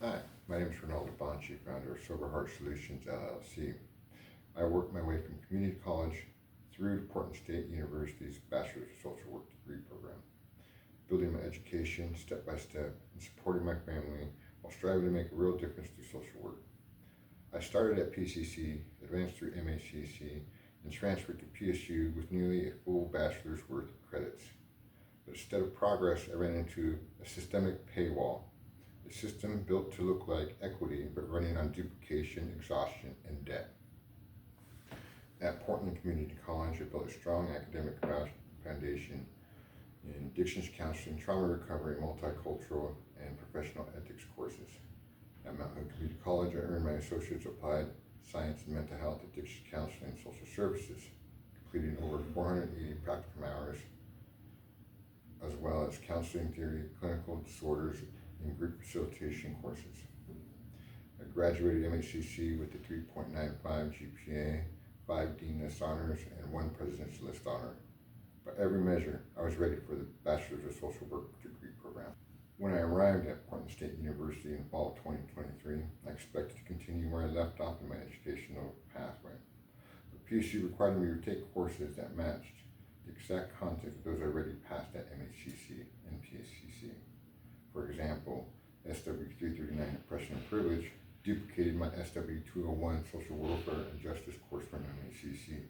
Hi, my name is Ronaldo Bonci, founder of Sober Heart Solutions LLC. I worked my way from community college through to Portland State University's Bachelor's of Social Work degree program, building my education step by step and supporting my family while striving to make a real difference through social work. I started at PCC, advanced through MHCC, and transferred to PSU with nearly a full bachelor's worth of credits. But instead of progress, I ran into a systemic paywall. A system built to look like equity, but running on duplication, exhaustion, and debt. At Portland Community College, I built a strong academic foundation in addictions counseling, trauma recovery, multicultural, and professional ethics courses. At Mount Hood Community College, I earned my Associate's Applied Science in Mental Health, Addiction Counseling, and Social Services, completing over 480 practicum hours, as well as counseling theory, clinical disorders, and group facilitation courses. I graduated MHCC with a 3.95 GPA, 5 Dean List honors, and 1 President's List honor. By every measure, I was ready for the Bachelor's of Social Work degree program. When I arrived at Portland State University in fall of 2023, I expected to continue where I left off in my educational pathway. But PSU required me to take courses that matched the exact content of those I already passed at MHCC and PSCC. For example, SW339 Oppression and Privilege duplicated my SW201 Social Welfare and Justice course from MHCC.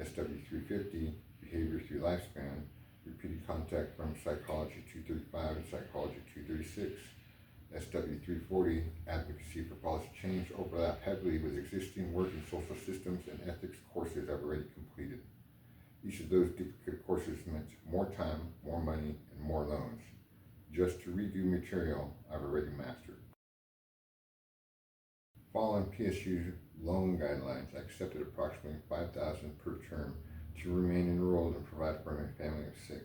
SW350 Behavior Through Lifespan repeated contact from Psychology 235 and Psychology 236. SW340 Advocacy for Policy Change overlap heavily with existing work in social systems and ethics courses I've already completed. Each of those duplicate courses meant more time, more money, and more loans, just to redo material I've already mastered. Following PSU loan guidelines, I accepted approximately $5,000 per term to remain enrolled and provide for my family of 6.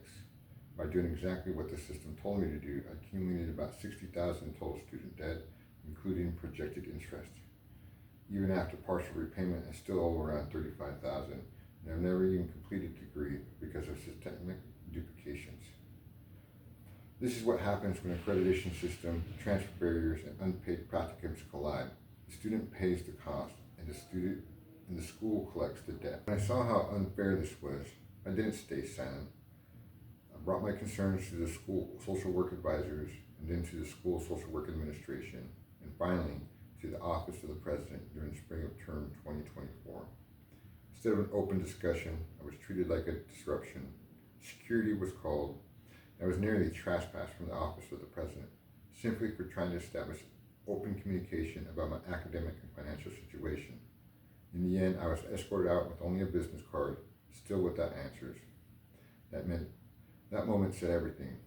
By doing exactly what the system told me to do, I accumulated about $60,000 in total student debt, including projected interest. Even after partial repayment, I still owe around $35,000, and I've never even completed a degree because of systemic duplications. This is what happens when accreditation system, transfer barriers, and unpaid practicums collide. The student pays the cost, and the school collects the debt. When I saw how unfair this was, I didn't stay silent. I brought my concerns to the school social work advisors, and then to the school social work administration, and finally to the office of the president during spring of term 2024. Instead of an open discussion, I was treated like a disruption. Security was called. I was nearly trespassed from the office of the president, simply for trying to establish open communication about my academic and financial situation. In the end, I was escorted out with only a business card, still without answers. That moment said everything.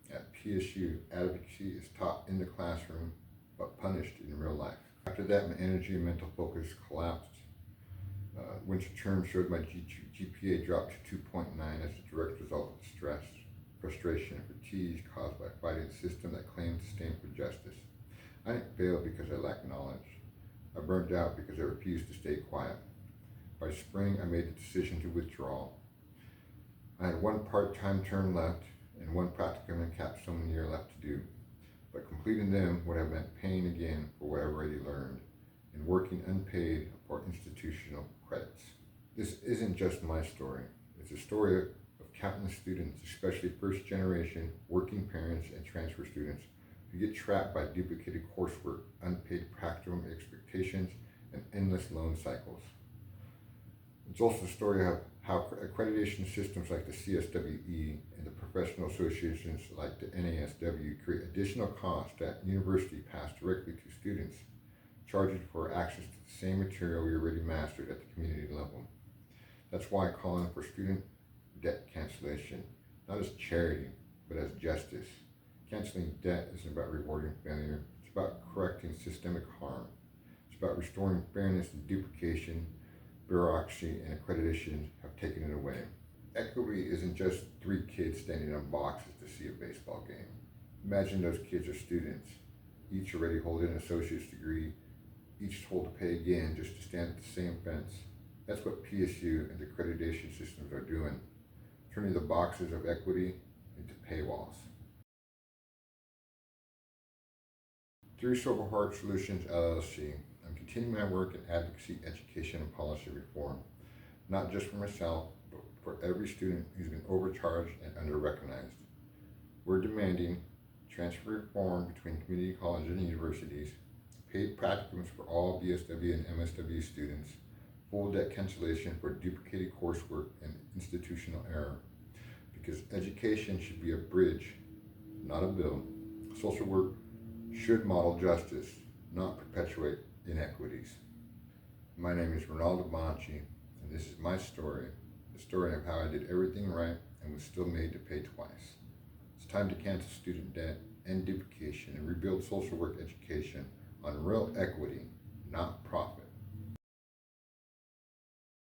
At PSU, advocacy is taught in the classroom, but punished in real life. After that, my energy and mental focus collapsed. Winter term showed my GPA dropped to 2.9 as a direct result of stress, frustration, and fatigue caused by fighting a system that claimed to stand for justice. I didn't fail because I lacked knowledge. I burned out because I refused to stay quiet. By spring, I made the decision to withdraw. I had 1 part-time term left and 1 practicum and capstone year left to do, but completing them would have meant paying again for what I've already learned and working unpaid for institutional credits. This isn't just my story. It's a story of countless students, especially first-generation, working parents, and transfer students who get trapped by duplicated coursework, unpaid practicum expectations, and endless loan cycles. It's also a story of how accreditation systems like the CSWE and the professional associations like the NASW create additional costs that university pass directly to students, charging for access to the same material we already mastered at the community level. That's why calling for student debt cancellation, not as charity, but as justice. Canceling debt isn't about rewarding failure. It's about correcting systemic harm. It's about restoring fairness, and duplication, bureaucracy, and accreditation have taken it away. Equity isn't just 3 kids standing on boxes to see a baseball game. Imagine those kids are students, each already holding an associate's degree, each told to pay again just to stand at the same fence. That's what PSU and the accreditation systems are doing, turning the boxes of equity into paywalls. Through Sober Heart Solutions LLC, I'm continuing my work in advocacy, education, and policy reform, not just for myself, but for every student who's been overcharged and under-recognized. We're demanding transfer reform between community colleges and universities, paid practicums for all BSW and MSW students, full debt cancellation for duplicated coursework and institutional error. Because education should be a bridge, not a bill. Social work should model justice, not perpetuate inequities. My name is Ronaldo Bonci, and this is my story, the story of how I did everything right and was still made to pay twice. It's time to cancel student debt, end duplication, and rebuild social work education on real equity, not profit.